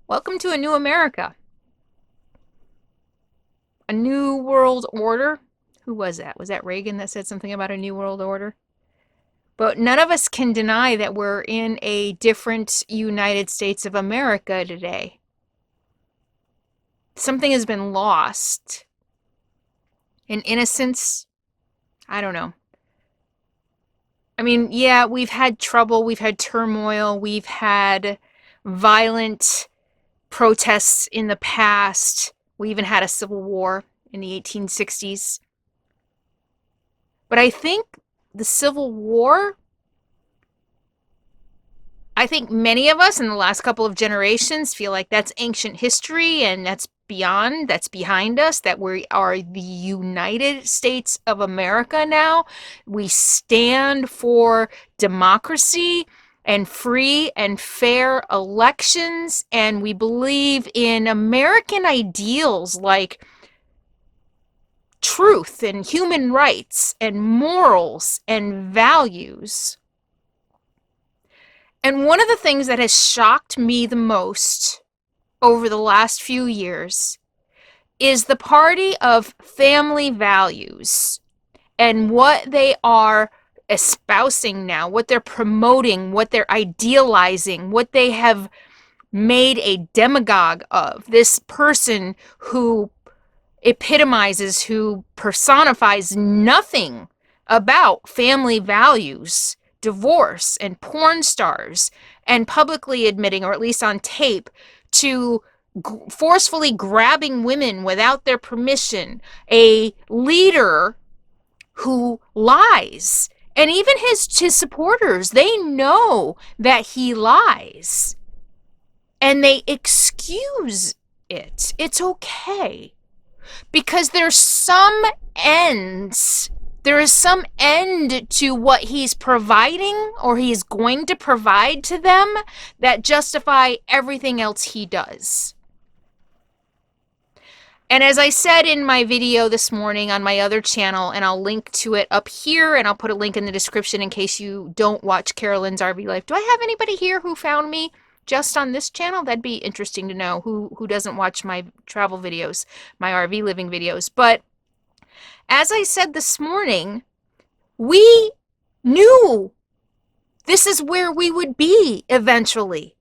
Welcome to a new America. A new world order. Who was that? Was that Reagan that said something about a new world order? But none of us can deny that we're in a different United States of America today. Something has been lost. An innocence? I don't know. I mean, yeah, we've had trouble, we've had turmoil, we've had violent protests in the past. We even had a civil war in the 1860s. But I think the Civil War, I think many of us in the last couple of generations feel like that's ancient history and that's behind us, that we are the United States of America now. We stand for democracy and free and fair elections, and we believe in American ideals like truth and human rights and morals and values. And one of the things that has shocked me the most over the last few years is the party of family values and what they are espousing now, what they're promoting, what they're idealizing, what they have made a demagogue of. This person who epitomizes, who personifies nothing about family values, divorce, and porn stars, and publicly admitting, or at least on tape, to forcefully grabbing women without their permission, a leader who lies. And even his supporters, they know that he lies. And they excuse it. It's okay. Because there's some ends. There is some end to what he's providing or he's going to provide to them that justify everything else he does. And as I said in my video this morning on my other channel, and I'll link to it up here, and I'll put a link in the description in case you don't watch Carolyn's RV Life. Do I have anybody here who found me just on this channel? That'd be interesting to know who doesn't watch my travel videos, my RV living videos. But as I said this morning, we knew this is where we would be eventually.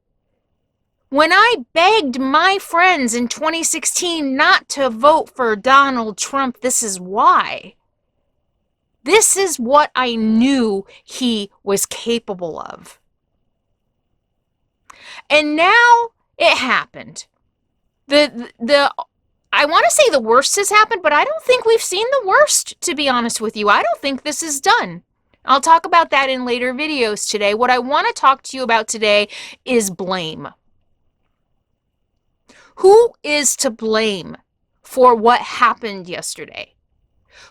When I begged my friends in 2016 not to vote for Donald Trump, this is why. This is what I knew he was capable of. And now it happened. I want to say the worst has happened, but I don't think we've seen the worst, to be honest with you. I don't think this is done. I'll talk about that in later videos today. What I want to talk to you about today is blame. Who is to blame for what happened yesterday?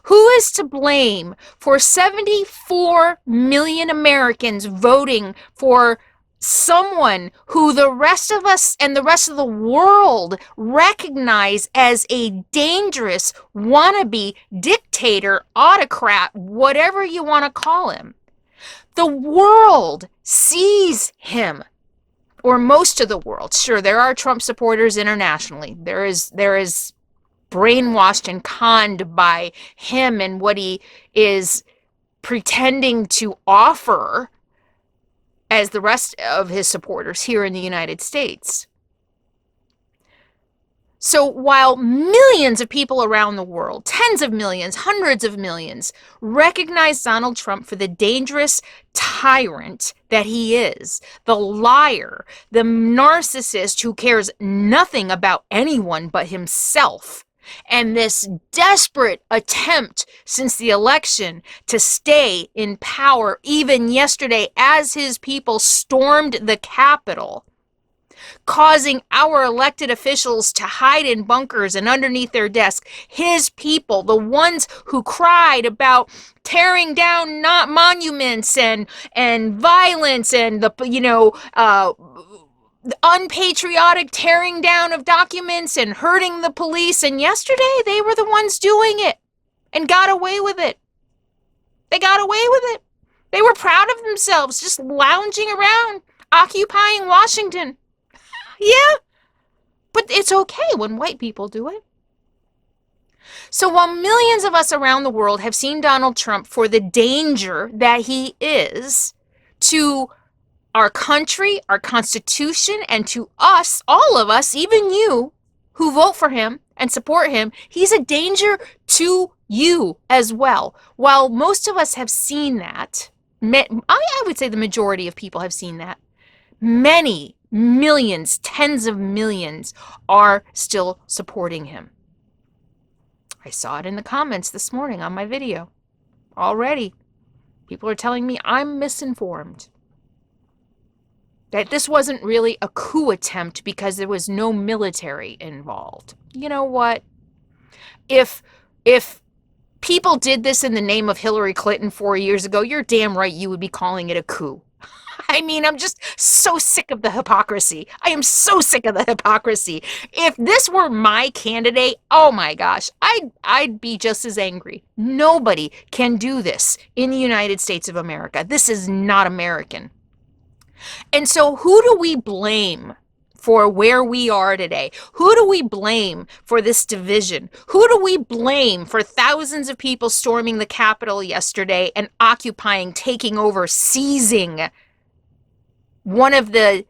Who is to blame for 74 million Americans voting for someone who the rest of us and the rest of the world recognize as a dangerous wannabe dictator, autocrat, whatever you want to call him? The world sees him, or most of the world. Sure, there are Trump supporters internationally. There is brainwashed and conned by him and what he is pretending to offer as the rest of his supporters here in the United States. So while millions of people around the world, tens of millions, hundreds of millions, recognize Donald Trump for the dangerous tyrant that he is, the liar, the narcissist who cares nothing about anyone but himself, and this desperate attempt since the election to stay in power, even yesterday as his people stormed the Capitol, causing our elected officials to hide in bunkers and underneath their desks. His people, the ones who cried about tearing down not monuments and violence and the unpatriotic tearing down of documents and hurting the police. And yesterday they were the ones doing it and got away with it. They got away with it. They were proud of themselves, just lounging around, occupying Washington. Yeah. But it's okay when white people do it. So while millions of us around the world have seen Donald Trump for the danger that he is to our country, our Constitution, and to us, all of us, even you, who vote for him and support him, he's a danger to you as well. While most of us have seen that, I would say the majority of people have seen that, many millions, tens of millions are still supporting him. I saw it in the comments this morning on my video. Already, people are telling me I'm misinformed. That this wasn't really a coup attempt because there was no military involved. You know what? If people did this in the name of Hillary Clinton 4 years ago, you're damn right you would be calling it a coup. I mean, I'm just so sick of the hypocrisy. I am so sick of the hypocrisy. If this were my candidate, oh my gosh, I'd be just as angry. Nobody can do this in the United States of America. This is not American. And so who do we blame for where we are today? Who do we blame for this division? Who do we blame for thousands of people storming the Capitol yesterday and occupying, taking over, seizing one of the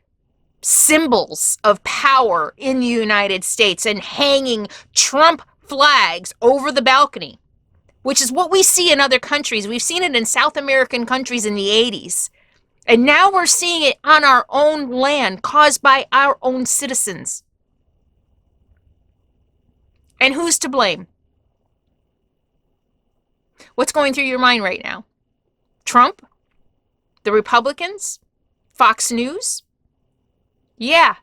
symbols of power in the United States and hanging Trump flags over the balcony, which is what we see in other countries. We've seen it in South American countries in the 80s. And now we're seeing it on our own land, caused by our own citizens. And who's to blame? What's going through your mind right now? Trump? The Republicans? Fox News? Yeah.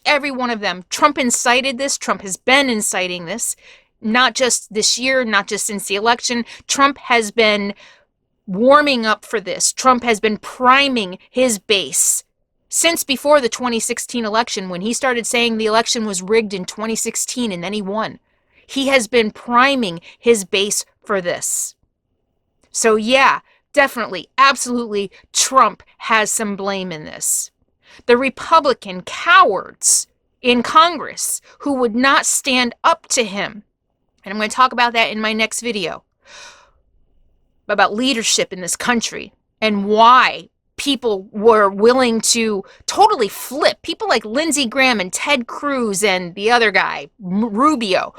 Every one of them. Trump incited this. Trump has been inciting this. Not just this year, not just since the election. Trump has been warming up for this. Trump has been priming his base since before the 2016 election, when he started saying the election was rigged in 2016 and then he won. He has been priming his base for this. So yeah, definitely, absolutely, Trump has some blame in this. The Republican cowards in Congress who would not stand up to him, and I'm going to talk about that in my next video, about leadership in this country and why people were willing to totally flip. People like Lindsey Graham and Ted Cruz and the other guy, Rubio.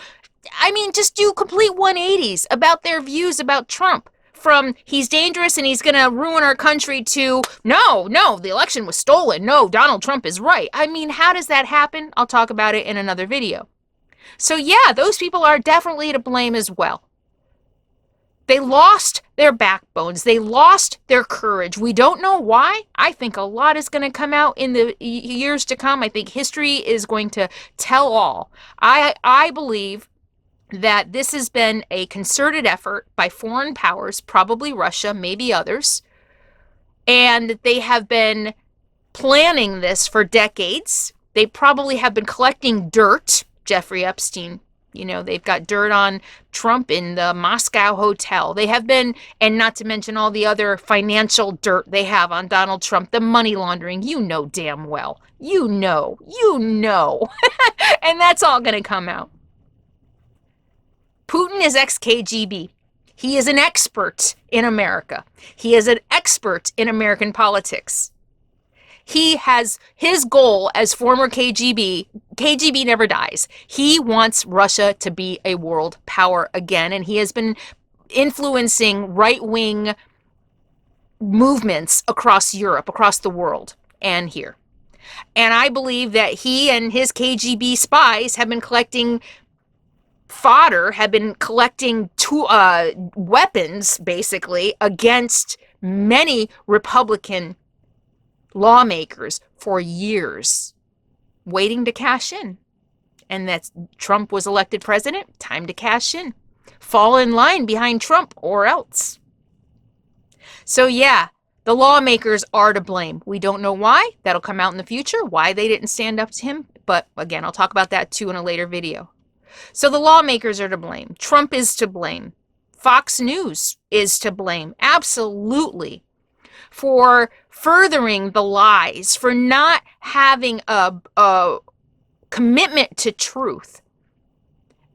I mean, just do complete 180s about their views about Trump. From he's dangerous and he's going to ruin our country to no, the election was stolen. No, Donald Trump is right. I mean, how does that happen? I'll talk about it in another video. So yeah, those people are definitely to blame as well. They lost their backbones. They lost their courage. We don't know why. I think a lot is going to come out in the years to come. I think history is going to tell all. I believe that this has been a concerted effort by foreign powers, probably Russia, maybe others, and they have been planning this for decades. They probably have been collecting dirt. Jeffrey Epstein, they've got dirt on Trump in the Moscow hotel. They have been, and not to mention all the other financial dirt they have on Donald Trump, the money laundering, damn well. You know. And that's all going to come out. Putin is ex-KGB. He is an expert in America. He is an expert in American politics. He has his goal as former KGB never dies. He wants Russia to be a world power again, and he has been influencing right-wing movements across Europe, across the world, and here. And I believe that he and his KGB spies have been collecting fodder, have been collecting weapons, basically, against many Republican lawmakers for years, waiting to cash in. And that's Trump was elected president, time to cash in. Fall in line behind Trump or else. So yeah, the lawmakers are to blame. We don't know why. That'll come out in the future, why they didn't stand up to him. But again, I'll talk about that too in a later video. So the lawmakers are to blame. Trump is to blame. Fox News is to blame. Absolutely. For furthering the lies, for not having a commitment to truth.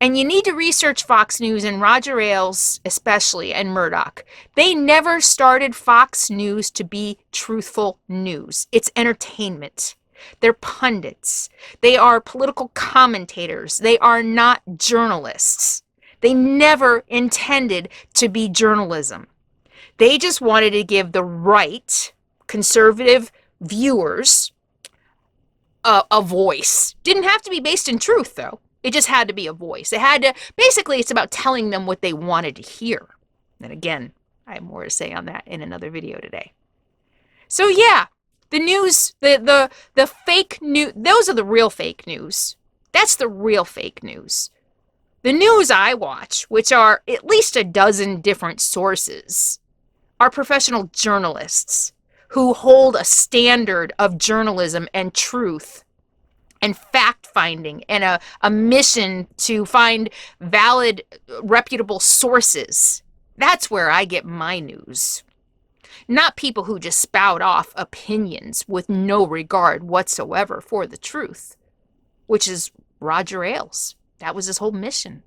And you need to research Fox News and Roger Ailes especially, and Murdoch. They never started Fox News to be truthful news. It's entertainment. They're pundits. They are political commentators. They are not journalists. They never intended to be journalism. They just wanted to give the right conservative viewers a voice. Didn't have to be based in truth, though. It just had to be a voice. It had to, basically, it's about telling them what they wanted to hear. And again, I have more to say on that in another video today. So yeah, the news, the fake news, those are the real fake news. That's the real fake news. The news I watch, which are at least a dozen different sources, are professional journalists who hold a standard of journalism and truth and fact-finding and a mission to find valid, reputable sources. That's where I get my news. Not people who just spout off opinions with no regard whatsoever for the truth, which is Roger Ailes. That was his whole mission.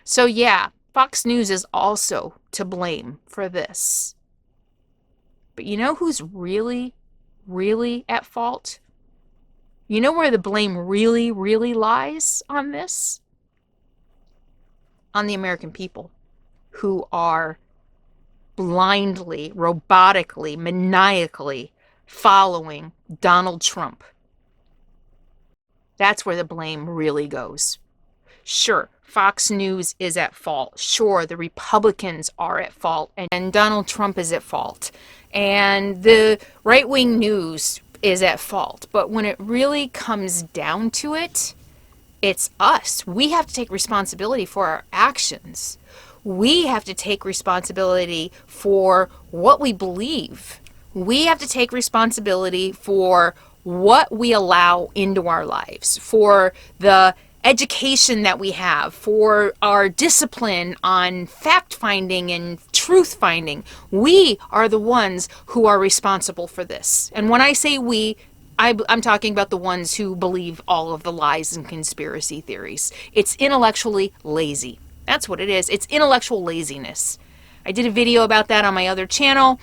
So yeah, Fox News is also to blame for this. But you know who's really, really at fault? You know where the blame really, really lies on this? On the American people, who are blindly, robotically, maniacally following Donald Trump. That's where the blame really goes. Sure, Fox News is at fault. Sure, the Republicans are at fault, and Donald Trump is at fault. And the right-wing news is at fault. But when it really comes down to it, it's us. We have to take responsibility for our actions. We have to take responsibility for what we believe. We have to take responsibility for what we allow into our lives, for the education that we have, for our discipline on fact-finding and truth-finding. We are the ones who are responsible for this. And when I say we, I'm talking about the ones who believe all of the lies and conspiracy theories. It's intellectually lazy. That's what it is. It's intellectual laziness. I did a video about that on my other channel,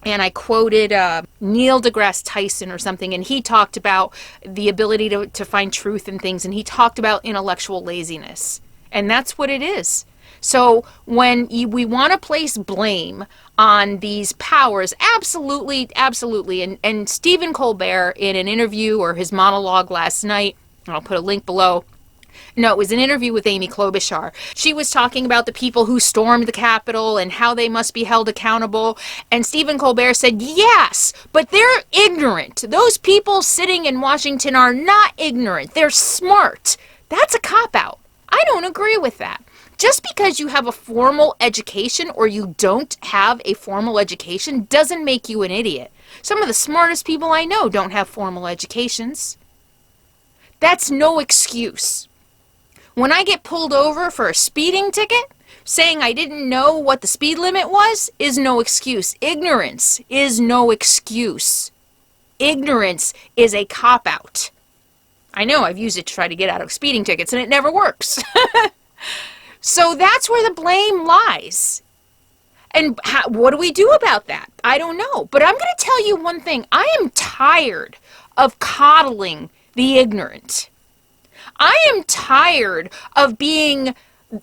and I quoted Neil deGrasse Tyson or something, and he talked about the ability to find truth in things, and he talked about intellectual laziness. And that's what it is. So when we want to place blame on these powers, absolutely, absolutely. And Stephen Colbert, in an interview or his monologue last night, and I'll put a link below. No, it was an interview with Amy Klobuchar. She was talking about the people who stormed the Capitol and how they must be held accountable. And Stephen Colbert said, yes, but they're ignorant. Those people sitting in Washington are not ignorant. They're smart. That's a cop-out. I don't agree with that. Just because you have a formal education or you don't have a formal education doesn't make you an idiot. Some of the smartest people I know don't have formal educations. That's no excuse. When I get pulled over for a speeding ticket, saying I didn't know what the speed limit was is no excuse. Ignorance is no excuse. Ignorance is a cop-out. I know I've used it to try to get out of speeding tickets and it never works. So that's where the blame lies. And what do we do about that? I don't know. But I'm going to tell you one thing. I am tired of coddling the ignorant. I am tired of being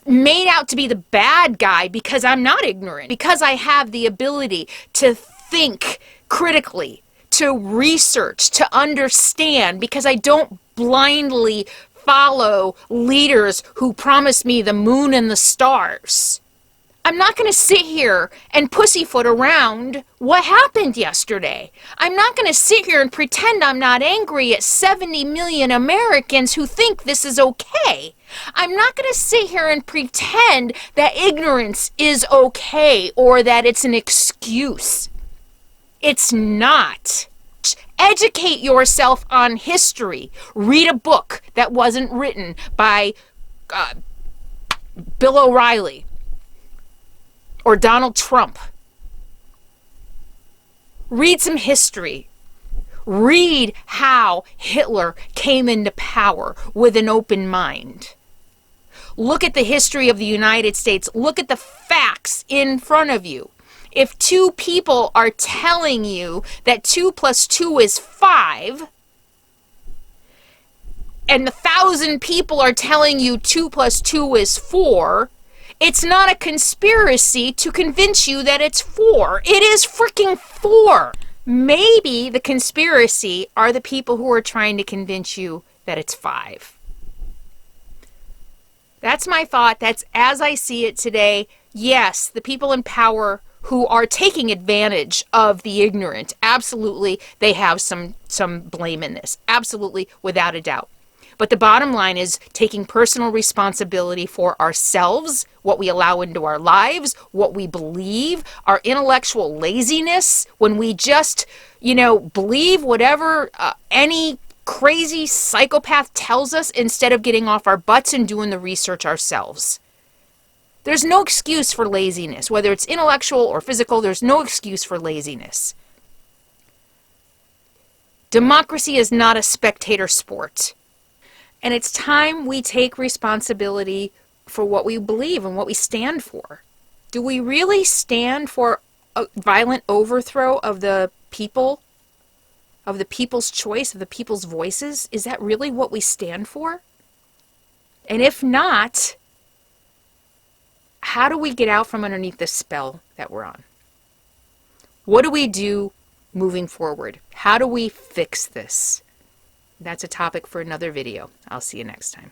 made out to be the bad guy because I'm not ignorant, because I have the ability to think critically, to research, to understand, because I don't blindly follow leaders who promise me the moon and the stars. I'm not going to sit here and pussyfoot around what happened yesterday. I'm not going to sit here and pretend I'm not angry at 70 million Americans who think this is okay. I'm not going to sit here and pretend that ignorance is okay or that it's an excuse. It's not. Educate yourself on history. Read a book that wasn't written by Bill O'Reilly or Donald Trump. Read some history. Read how Hitler came into power with an open mind. Look at the history of the United States. Look at the facts in front of you. If two people are telling you that 2 + 2 is 5, and 1,000 people are telling you 2 + 2 is 4, it's not a conspiracy to convince you that it's 4. It is freaking 4. Maybe the conspiracy are the people who are trying to convince you that it's 5. That's my thought. That's as I see it today. Yes, the people in power who are taking advantage of the ignorant, absolutely, they have some blame in this. Absolutely, without a doubt. But the bottom line is taking personal responsibility for ourselves, what we allow into our lives, what we believe, our intellectual laziness, when we just, believe whatever any crazy psychopath tells us instead of getting off our butts and doing the research ourselves. There's no excuse for laziness, whether it's intellectual or physical, there's no excuse for laziness. Democracy is not a spectator sport. And it's time we take responsibility for what we believe and what we stand for. Do we really stand for a violent overthrow of the people, of the people's choice, of the people's voices? Is that really what we stand for? And if not, how do we get out from underneath the spell that we're on? What do we do moving forward? How do we fix this? That's a topic for another video. I'll see you next time.